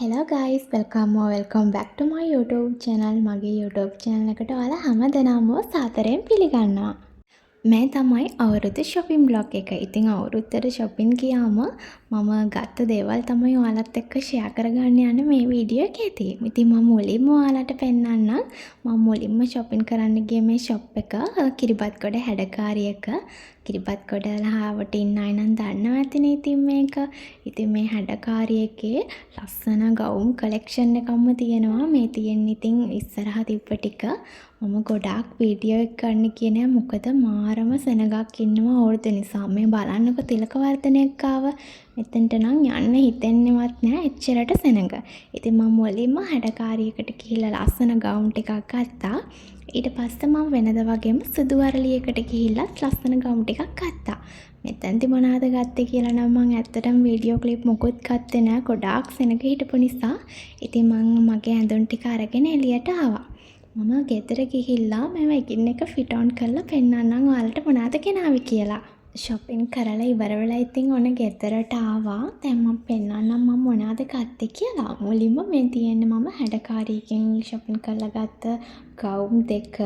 Hello guys, welcome back to my YouTube channel. මගේ YouTube channel එකට ඔයාලා හැමදෙනාම සාදරයෙන් පිළිගන්නවා. මේ තමයි අවුරුදු shopping vlog එක. ඉතින් අවුරුද්දට shopping ගියාම මම ගත්ත දේවල් තමයි ඔයාලත් එක්ක share කරගන්න යන්නේ මේ වීඩියෝ එකේදී. ඉතින් මම මුලින්ම ඔයාලට පෙන්නන්නම් මම මුලින්ම shopping කරන්න ගිය මේ shop එක කිරිබත්ගොඩ හැඩකාරියක. කිරිබත්ගොඩ ලාවට ඉන්න අය නම් දන්නවා ඇතිනේ ඉතින් මේක. ඉතින් මේ හැඩකාරියකේ ලස්සන ගවුම් collection එකක්ම තියෙනවා. මේ තියෙන්නේ ඉතින් ඉස්සරහ තිබ්බ ටික. මම ගොඩාක් වීඩියෝ එක ගන්න කියන්නේ මොකද මාරම සෙනගක් ඉන්නවා අවුරුදු නිසා. මේ බලන්නකො තිලකවර්ධනයක් ආව. මෙතෙන්ට නම් යන්න හිතෙන්නේවත් නෑ එච්චරට සෙනග. ඉතින් මම මුලින්ම හැඩකාරියකට ගිහිල්ලා ලස්සන ගවුම් ටිකක් ගත්තා. ඊට පස්සේ මම වෙනද වගේම සුදු වරලියකට ගිහිල්ලා ලස්සන ගවුම් ටිකක් ගත්තා. මෙතෙන්දි මොනවද ගත්තේ කියලා නම් මම ඇත්තටම වීඩියෝ ක්ලිප් මොකුත් ගත්තේ නෑ. ගොඩාක් සෙනග හිටපු නිසා. ඉතින් මම මගේ ඇඳුම් ටික අරගෙන එළියට ආවා. මම ගෙදර ගිහිල්ලා මේව එකින් එක ෆිට ඔන් කරලා පෙන්නන්නම් ඔයාලට මොනවද ගෙනාවේ කියලා. shopping කරලා ඉවර වෙලා ඉතින් ඔන්න ගෙදරට ආවා. දැන් මම පෙන්නන්නම් මම මොනවද ගත්තේ කියලා. මුලින්ම මේ තියෙන්නේ මම හැඩකාරියකින් shopping කරලා ගත්ත ගවුම් දෙක.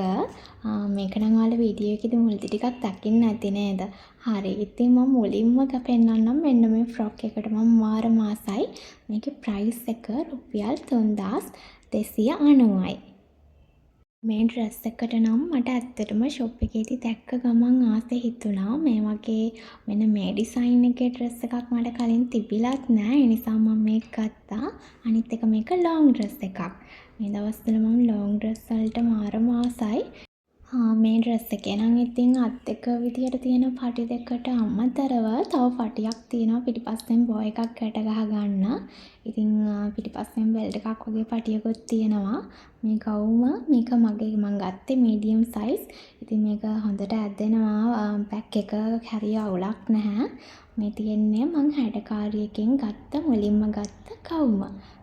මේක නම් ඔයාලා වීඩියෝ එකේදී මුලදී ටිකක් දකින්න ඇති නේද? හරි. ඉතින් මම මුලින්ම පෙන්නන්නම් මෙන්න මේ ෆ්‍රොක් එකට මම මාර මාසයි. මේකේ price එක රුපියල් 3290යි. මේ ඩ්‍රෙස් එකට නම් මට ඇත්තටම ෂොප් එකේදී දැක්ක ගමන් ආසෙ හිතුණා. මේ වගේ මෙන්න මේ ඩිසයින් එකේ ඩ්‍රෙස් එකක් මට කලින් තිබිලත් නෑ. ඒ නිසා මම මේක ගත්තා. අනිත් එක මේක ලොංග ඩ්‍රෙස් එකක්. මේ දවස්වල මම ලොංග ඩ්‍රෙස් වලට මාරම ආසයි. මේ ඩ්‍රෙස් එකේ නම් ඉතින් අත් දෙක විදියට තියෙන පටි දෙකට අමතරව තව පටියක් තියෙනවා පිටිපස්සෙන් බෝ එකක් ගැට ගහ ගන්න. ඉතින් පිටිපස්සෙන් බෙල්ට් එකක් වගේ පටියකුත් තියෙනවා. මේ ගවුම මේක මම ගත්තේ මීඩියම් සයිස්. ඉතින් මේක හොඳට ඇදෙනවා. බෑග් එක හරිය අවුලක් නැහැ. මේ තියෙන්නේ මං හැඩකාරියකින් ගත්ත මුලින්ම ගත්ත ගවුම.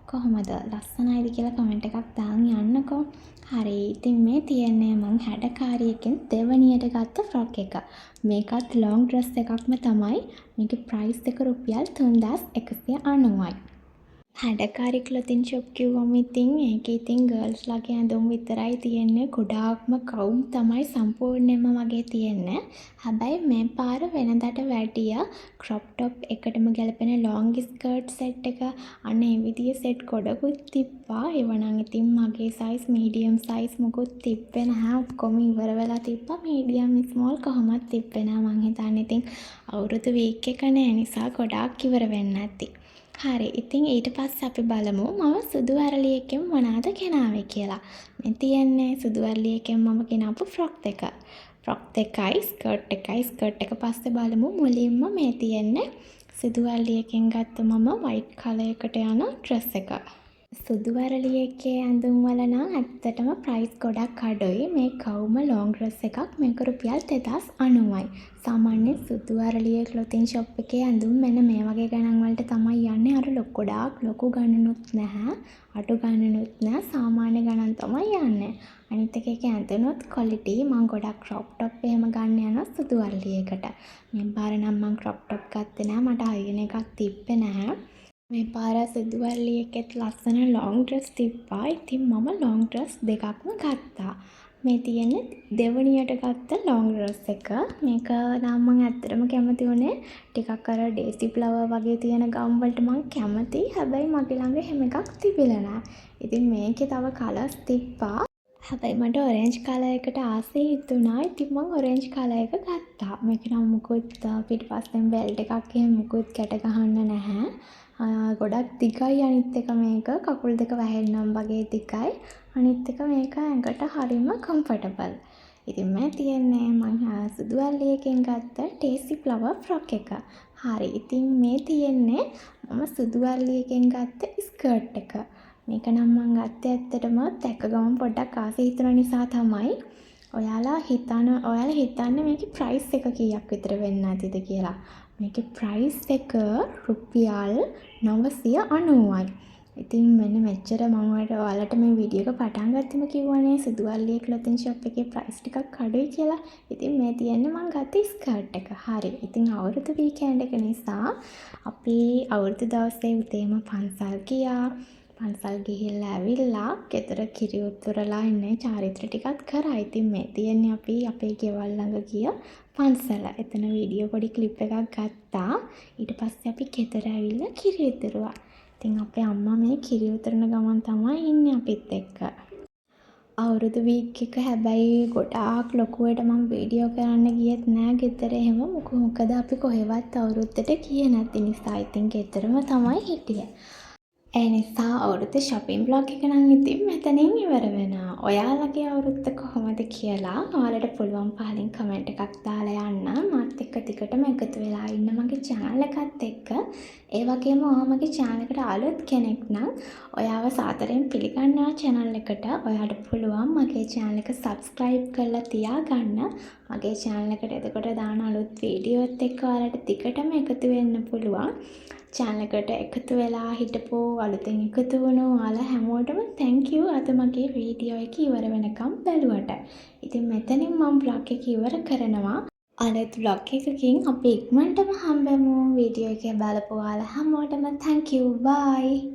කොහොමද ලස්සනයිද කියලා කමෙන්ට් එකක් දාන්න යන්නකෝ. හරි. ඉතින් මේ තියන්නේ මං හැඩකාරියකින් දෙවනියට ගත්ත ෆ්‍රොක් එක. මේකත් ලොංග ඩ්‍රෙස් එකක්ම තමයි. මේකේ ප්‍රයිස් එක රුපියල් 3190යි. හැඩකාරි ක්ලොතින් ෂොප් කිව්වම ඉතින් ඒකේ ඉතින් ගර්ල්ස්ලාගේ ඇඳුම් විතරයි තියෙන්නේ. ගොඩාක්ම ගවුම් තමයි සම්පූර්ණයෙන්ම වගේ තියෙන්නේ. හැබැයි මේ පාර වෙනදට වැඩිය ක්‍රොප් ටොප් එකටම ගැලපෙන ලොංග් ස්කර්ට් සෙට් එක අන්න ඒ විදිය සෙට් ගොඩකුත් තිබ්බා. ඒවනම් ඉතින් මගේ සයිස් මීඩියම් සයිස් මොකුත් තිබ්බේ නැහැ. ඔක්කොම ඉවර වෙලා තිබ්බා. මීඩියම් ස්මෝල් කොහොමත් තිබ්බේ නැහැ. මං හිතන්නේ ඉතින් අවුරුදු වීක් එක නෑ නිසා ගොඩාක් ඉවර වෙන්න ඇති. හරි. ඉතින් ඊට පස්සේ අපි බලමු මම සුදු වරලියකින් මොනවද ගෙනාවේ කියලා. මේ තියන්නේ සුදු වරලියකින් මම ගෙනාපු ෆ්‍රොක් දෙක. ෆ්‍රොක් දෙකයි ස්කර්ට් එකයි. ස්කර්ට් එක පස්සේ බලමු. මුලින්ම මේ තියන්නේ සුදු වරලියකින් ගත්ත මම වයිට් කලර් එකට යන ඩ්‍රෙස් එක. සුදු වරලියකේ ඇඳුම් වල නම් ඇත්තටම ප්‍රයිස් ගොඩක් අඩුයි. මේ ගවුම ලොංග ඩ්‍රෙස් එකක් මේක රුපියල් 2090යි. සාමාන්‍යයෙන් සුදු වරලිය ක්ලොතින් ෂොප් එකේ ඇඳුම් මෙන්න මේ වගේ ගණන් වලට තමයි යන්නේ. අර ගොඩාක් ලොකු ගණනුත් නැහැ. අඩු ගණනුත් නැහැ. සාමාන්‍ය ගණන් තමයි යන්නේ. අනිත් එකේ ඇඳුනොත් ක්වොලිටි මම ගොඩක් ක්‍රොප් ටොප් එහෙම ගන්න යනවා සුදු වරලියකට. මේ පාර නම් මම ක්‍රොප් ටොප් ගත්තේ නැහැ. මට අයියන එකක් තිබ්බේ නැහැ. මේ පාර සුදු වරලියකෙත් ලස්සන ලොංග ඩ්‍රෙස් තිබ්බා. ඉතින් මම ලොංග ඩ්‍රෙස් දෙකක්ම ගත්තා. මේ තියෙන්නේ දෙවනියට ගත්ත ලොංග ඩ්‍රෙස් එක. මේක නම් මම ඇත්තටම කැමති වුණේ ටිකක් අර ඩේසි ෆ්ලවර් වගේ තියෙන ගම් වලට මම කැමති. හැබැයි මගේ ළඟ එහෙම එකක් තිබිලා නැහැ. ඉතින් මේකේ තව කලර්ස් තිබ්බා. හැබැයි මට ඔරෙන්ජ් කලර් එකට ආසෙ හිතුණා. ඉතින් මම ඔරෙන්ජ් කලර් එක ගත්තා. මේක නම් මුකුත් පිටිපස්සෙන් බෙල්ට් එකක් එහෙම මුකුත් ගැට ගහන්න නැහැ. ගොඩක් දිගයි අනිත් එක මේක කකුල් දෙක වැහෙන්නම් වගේ දිගයි. අනිත් එක මේක ඇඟට හරිම කම්ෆර්ටබල්. ඉතින් මේ තියන්නේ මම සුදු වරලියකින් ගත්ත ටේසි ෆ්ලවර් ෆ්‍රොක් එක. හරි. ඉතින් මේ තියන්නේ මම සුදු වරලියකින් ගත්ත ස්කර්ට් එක. මේක නම් මම ගත්තේ ඇත්තටම දැක්ක ගමන් පොඩ්ඩක් ආසෙ හිතුන නිසා තමයි. ඔයාලා හිතන්න මේකේ ප්‍රයිස් එක කීයක් විතර වෙන්න ඇතිද කියලා. මේකේ ප්‍රයිස් එක රුපියල් 990යි. ඉතින් මෙන්න මෙච්චර මම ඔයාලට මේ වීඩියෝ එක පටන් ගත්තම කිව්වනේ සුදු වරලිය ක්ලොතින් ෂොප් එකේ ප්‍රයිස් ටිකක් අඩුයි කියලා. ඉතින් මේ තියන්නේ මම ගත්තේ ස්කර්ට් එක. හරි. ඉතින් අවුරුදු වීකෙන්ඩ් එක නිසා අපි අවුරුදු දවසේ උදේම පන්සල් ගියා. පන්සල් ගිහිල්ලා ඇවිල්ලා ගෙදර කිරි උතුරලා ඉන්නේ චාරිත්‍ර ටිකක් කරා. ඉතින් මේ තියෙන්නේ අපි අපේ ගෙවල් ළඟ ගිය පන්සල. එතන වීඩියෝ පොඩි ක්ලිප් එකක් ගත්තා. ඊට පස්සේ අපි ගෙදර ඇවිල්ලා කිරි උතුරුවා. ඉතින් අපේ අම්මා මේ කිරි උතුරන ගමන් තමයි ඉන්නේ අපිත් එක්ක. අවුරුදු වීක් එක හැබැයි ගොඩාක් ලොකුවට මම වීඩියෝ කරන්න ගියෙත් නෑ ගෙදර එහෙම. මොකද අපි කොහෙවත් අවුරුද්දට ගියේ නැති නිසා. ඉතින් ගෙදරම තමයි හිටියේ. ඒ නිසා අවුරුද්දේ shopping vlog එක නම් ඉතින් මෙතනින් ඉවර වෙනවා. ඔයාලගේ අවුරුද්ද කොහොමද කියලා ඔයාලට පුළුවන් පහලින් කමෙන්ට් එකක් දාලා යන්න. මාත් එක්ක දිගටම එකතු වෙලා ඉන්න මගේ channel එකත් එක්ක. ඒ වගේම ඔයා මගේ channel එකට අලුත් කෙනෙක් නම් ඔයාව සාදරයෙන් පිළිගන්නවා channel එකට. ඔයාට පුළුවන් මගේ channel එක subscribe කරලා තියාගන්න. මගේ channel එකට එතකොට දාන අලුත් වීඩියෝත් එක්ක ඔයාලට දිගටම එකතු වෙන්න පුළුවන්. channel එකට එකතු වෙලා හිටපු අලුතෙන් එකතු වුණු ඔයාලා හැමෝටම thank you අද මගේ වීඩියෝ එක ඉවර වෙනකම් බැලුවට. ඉතින් මෙතනින් මම vlog එක ඉවර කරනවා. අලුත් vlog එකකින් අපි ඉක්මනටම හම්බෙමු. වීඩියෝ එක බලපු ඔයාලා හැමෝටම thank you. bye.